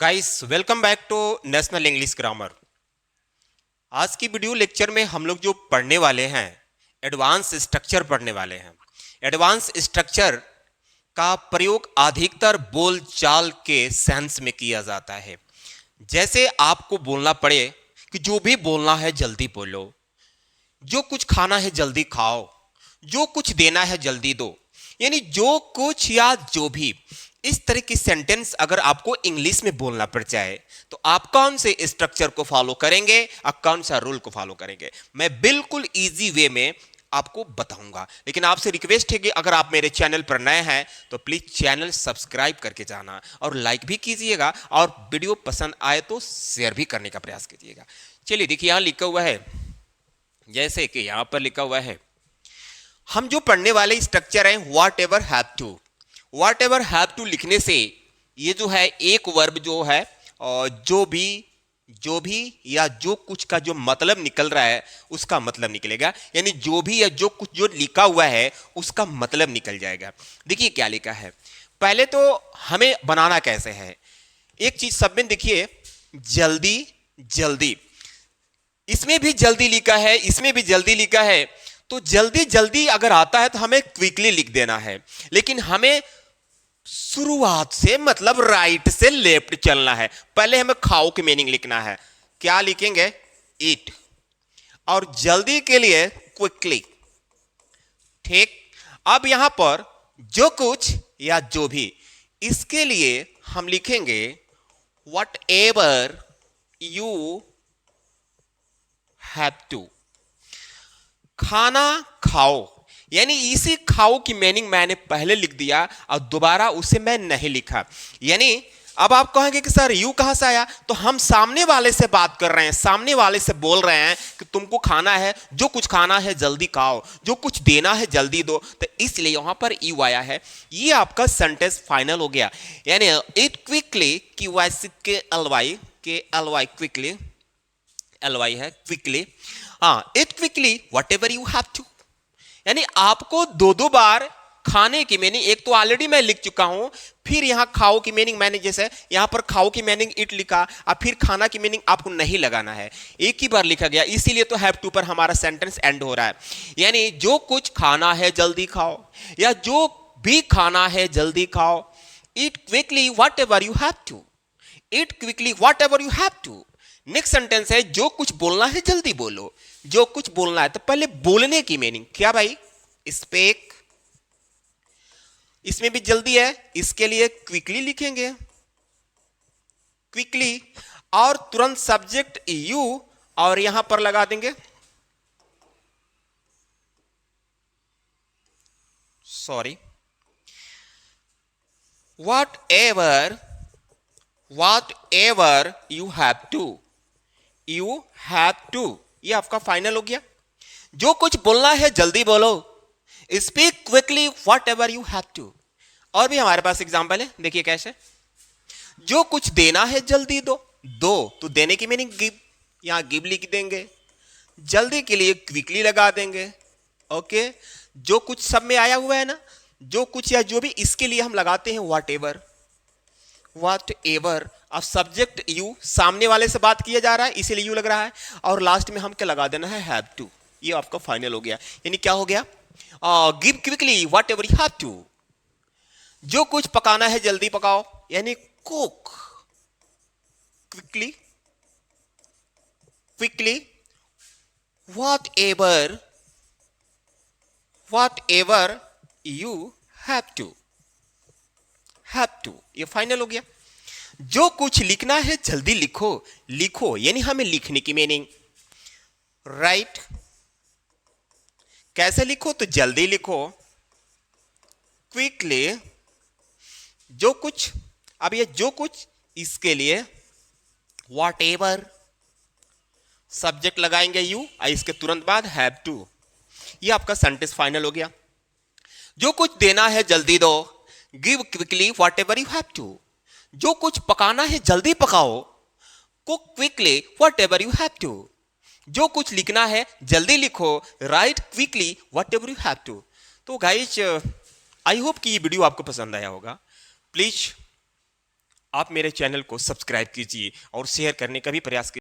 Guys welcome back to national English grammar. आज की video lecture में हम लोग जो पढ़ने वाले हैं एडवांस स्ट्रक्चर पढ़ने वाले हैं। एडवांस स्ट्रक्चर का प्रयोग अधिकतर बोल चाल के सेंस में किया जाता है। जैसे आपको बोलना पड़े कि जो भी बोलना है जल्दी बोलो, जो कुछ खाना है जल्दी खाओ, जो कुछ देना है जल्दी दो, यानी जो कुछ या जो भी, इस तरह की सेंटेंस अगर आपको इंग्लिश में बोलना पड़ जाए तो आप कौन से स्ट्रक्चर को फॉलो करेंगे और कौन सा रूल को फॉलो करेंगे, मैं बिल्कुल इजी वे में आपको बताऊंगा। लेकिन आपसे रिक्वेस्ट है कि अगर आप मेरे चैनल पर नए हैं तो प्लीज चैनल सब्सक्राइब करके जाना और लाइक भी कीजिएगा और वीडियो पसंद आए तो शेयर भी करने का प्रयास कीजिएगा। चलिए देखिए यहां लिखा हुआ है, जैसे कि यहां पर लिखा हुआ है, हम जो पढ़ने वाले स्ट्रक्चर है whatever have to. Whatever have to लिखने से ये जो है एक वर्ब जो है और जो भी या जो कुछ का जो मतलब निकल रहा है उसका मतलब निकलेगा, यानी जो भी या जो कुछ जो लिखा हुआ है उसका मतलब निकल जाएगा। देखिए क्या लिखा है, पहले तो हमें बनाना कैसे है, एक चीज सब में देखिए, जल्दी जल्दी, इसमें भी जल्दी लिखा है, इसमें भी जल्दी लिखा है, तो जल्दी जल्दी अगर आता है तो हमें क्विकली लिख देना है। लेकिन हमें शुरुआत से मतलब राइट से लेफ्ट चलना है। पहले हमें खाओ की मीनिंग लिखना है, क्या लिखेंगे, ईट, और जल्दी के लिए क्विकली। ठीक, अब यहां पर जो कुछ या जो भी, इसके लिए हम लिखेंगे whatever you have to. खाना खाओ, यानी इसी खाओ की मीनिंग मैंने पहले लिख दिया और दोबारा उसे मैं नहीं लिखा। यानी अब आप कहेंगे कि सर यू कहां से आया, तो हम सामने वाले से बात कर रहे हैं, सामने वाले से बोल रहे हैं कि तुमको खाना है, जो कुछ खाना है जल्दी खाओ, जो कुछ देना है जल्दी दो, तो इसलिए यहां पर यू आया है। ये आपका सेंटेंस फाइनल हो गया, यानी eat quickly, K L Y quickly, L Y है क्विकली, हाँ eat quickly whatever you have to. यानी आपको दो दो बार खाने की मीनिंग, एक तो ऑलरेडी मैं लिख चुका हूं, फिर यहां खाओ की मीनिंग मैंने, जैसे यहां पर खाओ की मीनिंग इट लिखा और फिर खाना की मीनिंग आपको नहीं लगाना है, एक ही बार लिखा गया, इसीलिए तो हैव टू पर हमारा सेंटेंस एंड हो रहा है। यानी जो कुछ खाना है जल्दी खाओ, या जो भी खाना है जल्दी खाओ, eat quickly whatever you have to, eat quickly whatever you have to. Next sentence है जो कुछ बोलना है जल्दी बोलो, जो कुछ बोलना है, तो पहले बोलने की मीनिंग क्या भाई, स्पीक, इसमें भी जल्दी है, इसके लिए क्विकली लिखेंगे, क्विकली, और तुरंत सब्जेक्ट यू और यहां पर लगा देंगे, sorry, whatever you have to, you have to, ये आपका फाइनल हो गया। जो कुछ बोलना है जल्दी बोलो, speak quickly whatever you have to. और भी हमारे पास एग्जाम्पल है, देखिए कैसे, जो कुछ देना है जल्दी दो, दो तो देने की मीनिंग गिव, यहां गिव लिख देंगे, जल्दी के लिए क्विकली लगा देंगे। ओके, जो कुछ सब में आया हुआ है ना, जो कुछ या जो भी, इसके लिए हम लगाते हैं वॉट एवर, वॉट एवर। अब सब्जेक्ट यू, सामने वाले से बात किया जा रहा है इसीलिए यू लग रहा है, और लास्ट में हम क्या लगा देना है, हैव टू। ये आपका फाइनल हो गया, यानी क्या हो गया, give quickly whatever you have to, जो कुछ पकाना है जल्दी पकाओ, यानी cook quickly, quickly whatever you have to, ये फाइनल हो गया। जो कुछ लिखना है जल्दी लिखो, लिखो यानी हमें लिखने की मीनिंग, राइट, कैसे लिखो, तो जल्दी लिखो, क्विकली, जो कुछ, अब ये जो कुछ, इसके लिए वॉट एवर, सब्जेक्ट लगाएंगे यू और इसके तुरंत बाद हैव टू, ये आपका सेंटेंस फाइनल हो गया। जो कुछ देना है जल्दी दो, give quickly whatever you have to, जो कुछ पकाना है जल्दी पकाओ, cook quickly whatever you have to, जो कुछ लिखना है जल्दी लिखो, write quickly whatever you have to. तो गाइज आई होप कि ये वीडियो आपको पसंद आया होगा। प्लीज आप मेरे चैनल को सब्सक्राइब कीजिए और शेयर करने का भी प्रयास कीजिए।